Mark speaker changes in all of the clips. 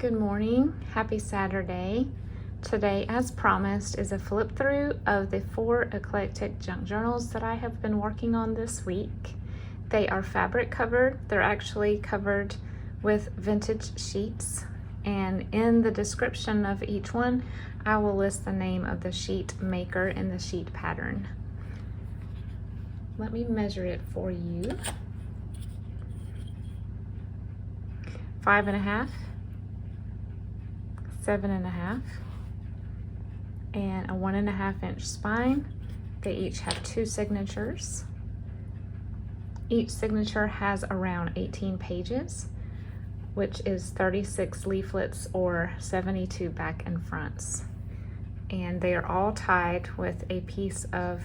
Speaker 1: Good morning, happy Saturday. Today, as promised, is a flip through of the 4 eclectic junk journals that I have been working on this week. They are fabric covered. They're actually covered with vintage sheets, and in the description of each one, I will list the name of the sheet maker and the sheet pattern. Let me measure it for you. 5.5, 7.5, and a 1.5 inch spine. They each have 2 signatures. Each signature has around 18 pages, which is 36 leaflets or 72 back and fronts. And they are all tied with a piece of,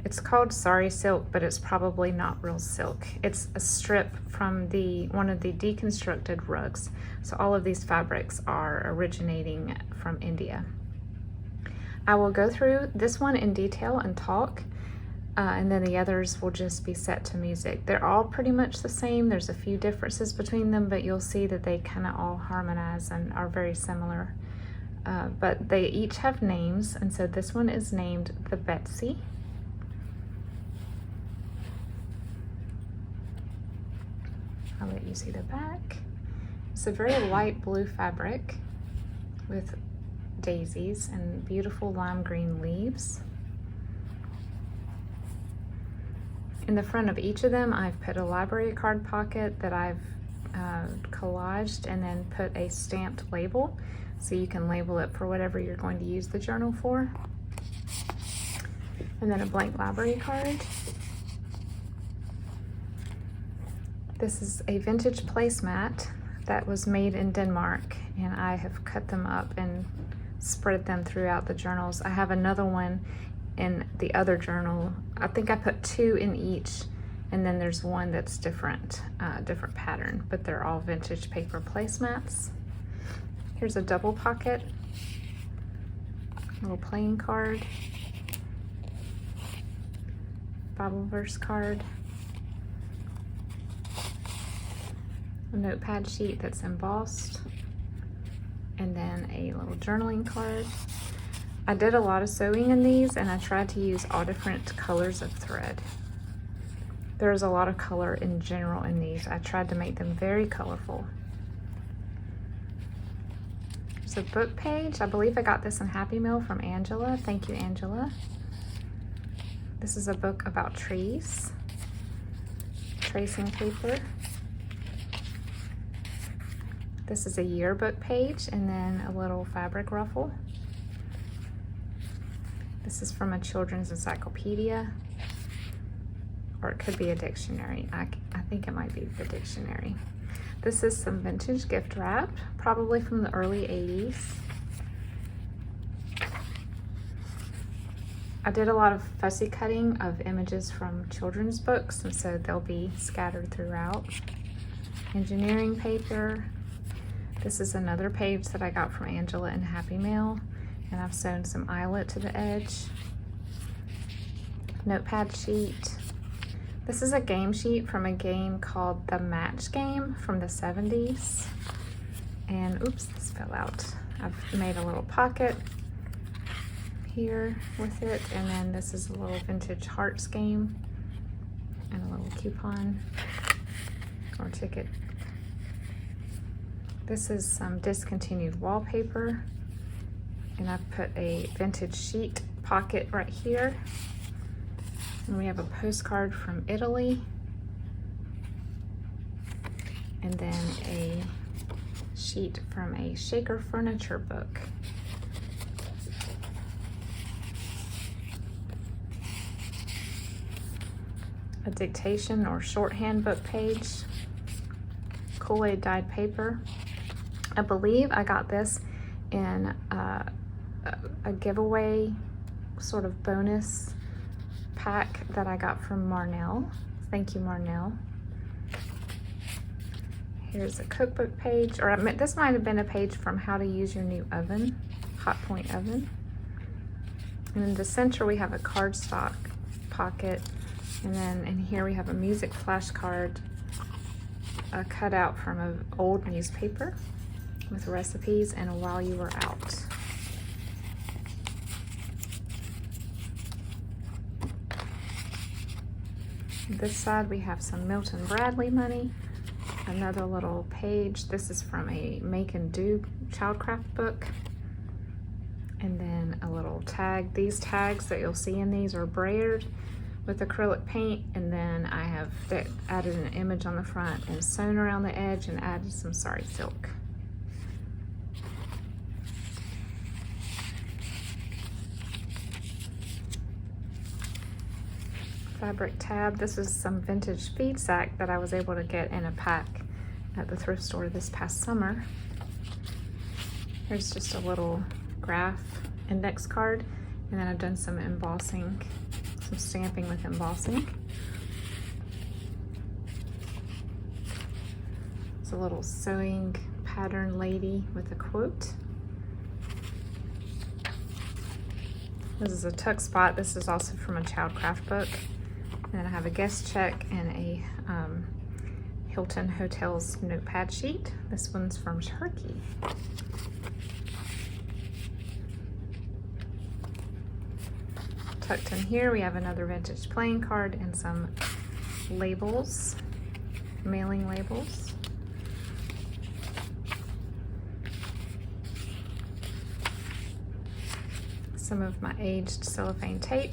Speaker 1: it's called sari silk, but it's probably not real silk. It's a strip from one of the deconstructed rugs. So all of these fabrics are originating from India. I will go through this one in detail and talk, and then the others will just be set to music. They're all pretty much the same. There's a few differences between them, but you'll see that they kind of all harmonize and are very similar. But they each have names, and so this one is named the Betsy. I'll let you see the back. It's a very light blue fabric with daisies and beautiful lime green leaves. In the front of each of them, I've put a library card pocket that I've collaged and then put a stamped label, so you can label it for whatever you're going to use the journal for. And then a blank library card. This is a vintage placemat that was made in Denmark, and I have cut them up and spread them throughout the journals. I have another one in the other journal. I think I put 2 in each, and then there's one that's different pattern, but they're all vintage paper placemats. Here's a double pocket, little playing card, Bible verse card, a notepad sheet that's embossed, and then a little journaling card. I did a lot of sewing in these, and I tried to use all different colors of thread. There's a lot of color in general in these. I tried to make them very colorful. There's a book page. I believe I got this in Happy Meal from Angela. Thank you, Angela. This is a book about trees. Tracing paper. This is a yearbook page, and then a little fabric ruffle. This is from a children's encyclopedia, or it could be a dictionary. I think it might be the dictionary. This is some vintage gift wrap, probably from the early 80s. I did a lot of fussy cutting of images from children's books, and so they'll be scattered throughout. Engineering paper. This is another page that I got from Angela in Happy Meal, and I've sewn some eyelet to the edge. Notepad sheet. This is a game sheet from a game called The Match Game from the 70s. And oops, this fell out. I've made a little pocket here with it, and then this is a little vintage hearts game and a little coupon or ticket. This is some discontinued wallpaper, and I've put a vintage sheet pocket right here. And we have a postcard from Italy, and then a sheet from a Shaker furniture book. A dictation or shorthand book page. Kool-Aid dyed paper. I believe I got this in a giveaway sort of bonus pack that I got from Marnell. Thank you, Marnell. Here's a cookbook page, or this might have been a page from How to Use Your New Oven, Hot Point Oven. And in the center we have a cardstock pocket, and then in here we have a music flashcard, a cutout from an old newspaper. with recipes and while you were out. This side we have some Milton Bradley money, another little page. This is from a make and do childcraft book. And then a little tag. These tags that you'll see in these are braided with acrylic paint, and then I have added an image on the front and sewn around the edge and added some sari silk. Fabric tab. This is some vintage feed sack that I was able to get in a pack at the thrift store this past summer. Here's just a little graph index card, and then I've done some embossing, some stamping with embossing. It's a little sewing pattern lady with a quote. This is a tuck spot. This is also from a childcraft book. And then I have a guest check and a Hilton Hotels notepad sheet. This one's from Turkey. Tucked in here, we have another vintage playing card and some labels, mailing labels. Some of my aged cellophane tape.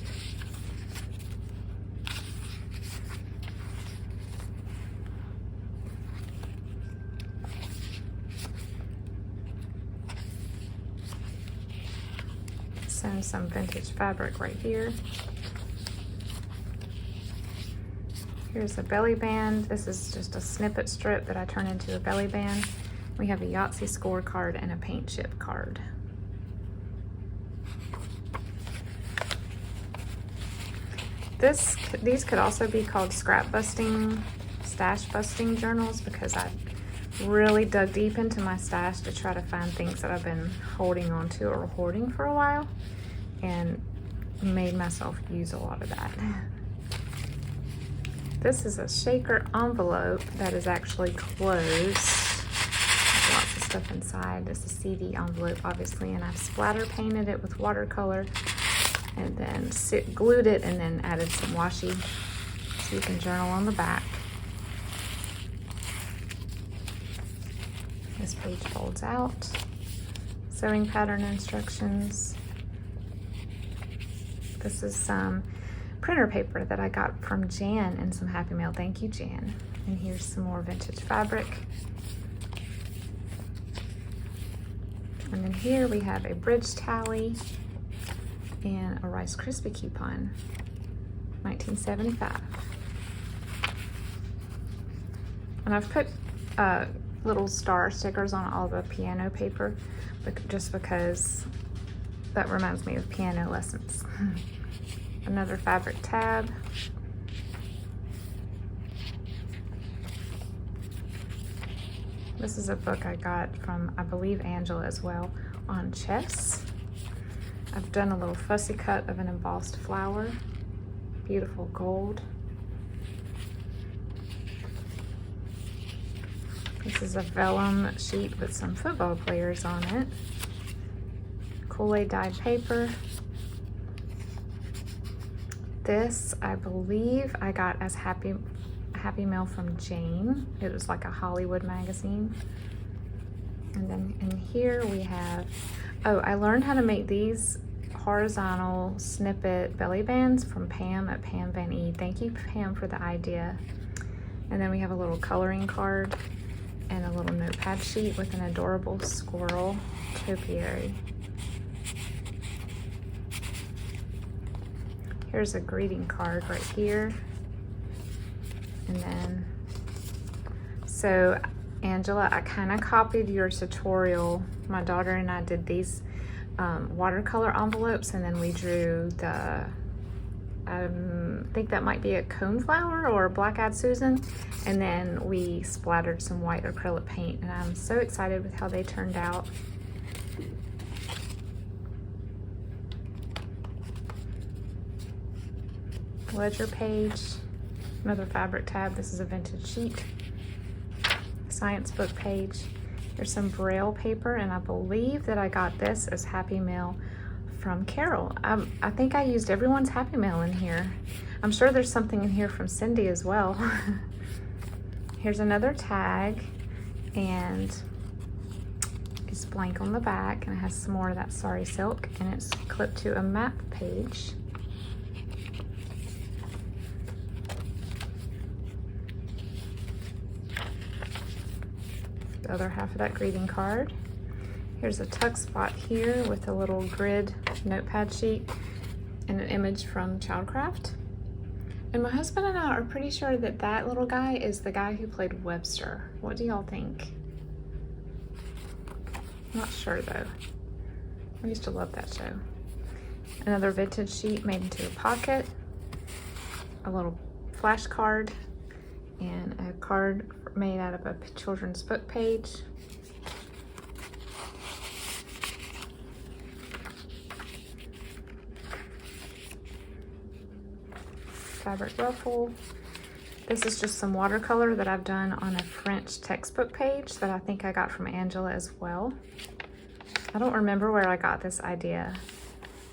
Speaker 1: Sewn some vintage fabric right here. Here's a belly band. This is just a snippet strip that I turn into a belly band. We have a Yahtzee scorecard and a paint chip card. These could also be called scrap busting, stash busting journals, because I really dug deep into my stash to try to find things that I've been holding on to or hoarding for a while, and made myself use a lot of that. This is a shaker envelope that is actually closed. There's lots of stuff inside. This is a CD envelope, obviously, and I've splatter painted it with watercolor and then glued it and then added some washi so you can journal on the back. This page folds out. Sewing pattern instructions. This is some printer paper that I got from Jan in some Happy Mail. Thank you, Jan. And here's some more vintage fabric. And then here we have a bridge tally and a Rice Krispie coupon, 1975. And I've put little star stickers on all the piano paper, just because that reminds me of piano lessons. Another fabric tab. This is a book I got from, I believe, Angela as well, on chess. I've done a little fussy cut of an embossed flower, beautiful gold. This is a vellum sheet with some football players on it. Kool-Aid dyed paper. This, I believe, I got as Happy Mail from Jane. It was like a Hollywood magazine. And then in here we have, oh, I learned how to make these horizontal snippet belly bands from Pam at Pam Van E. Thank you, Pam, for the idea. And then we have a little coloring card and a little notepad sheet with an adorable squirrel topiary. Here's a greeting card right here. And then, so Angela, I kind of copied your tutorial. My daughter and I did these watercolor envelopes, and then we drew the, I think that might be a coneflower or a black-eyed Susan, and then we splattered some white acrylic paint, and I'm so excited with how they turned out. Ledger page, another fabric tab. This is a vintage sheet. Science book page. Here's some Braille paper, and I believe that I got this as Happy Mail from Carol. I think I used everyone's Happy Mail in here. I'm sure there's something in here from Cindy as well. Here's another tag, and it's blank on the back, and it has some more of that Sorry Silk, and it's clipped to a map page. The other half of that greeting card. Here's a tuck spot here with a little grid notepad sheet and an image from Childcraft. And my husband and I are pretty sure that that little guy is the guy who played Webster. What do y'all think? I'm not sure though. I used to love that show. Another vintage sheet made into a pocket, a little flashcard, and a card made out of a children's book page. Fabric ruffle. This is just some watercolor that I've done on a French textbook page that I think I got from Angela as well. I don't remember where I got this idea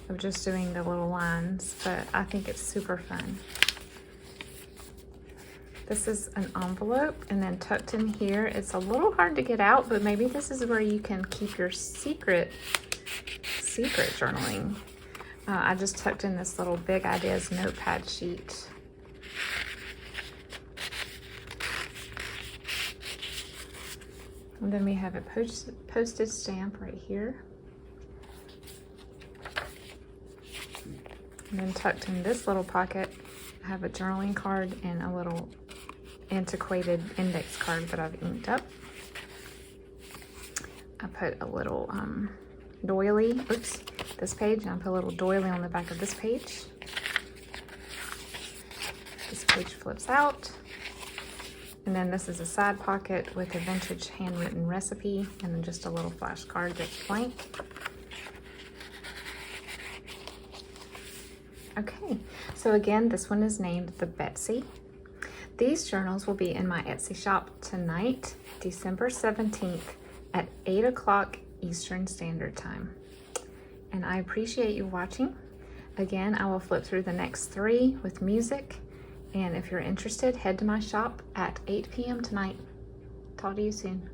Speaker 1: of just doing the little lines, but I think it's super fun. This is an envelope, and then tucked in here, it's a little hard to get out, but maybe this is where you can keep your secret journaling. I just tucked in this little Big Ideas notepad sheet. And then we have a postage stamp right here. And then tucked in this little pocket, I have a journaling card and a little antiquated index card that I've inked up. I put a little doily, oops, this page, and I put a little doily on the back of this page. This page flips out. And then this is a side pocket with a vintage handwritten recipe, and then just a little flashcard that's blank. Okay, so again, this one is named the Betsy. These journals will be in my Etsy shop tonight, December 17th at 8 o'clock Eastern Standard Time. And I appreciate you watching. Again, I will flip through the next 3 with music. And if you're interested, head to my shop at 8 p.m. tonight. Talk to you soon.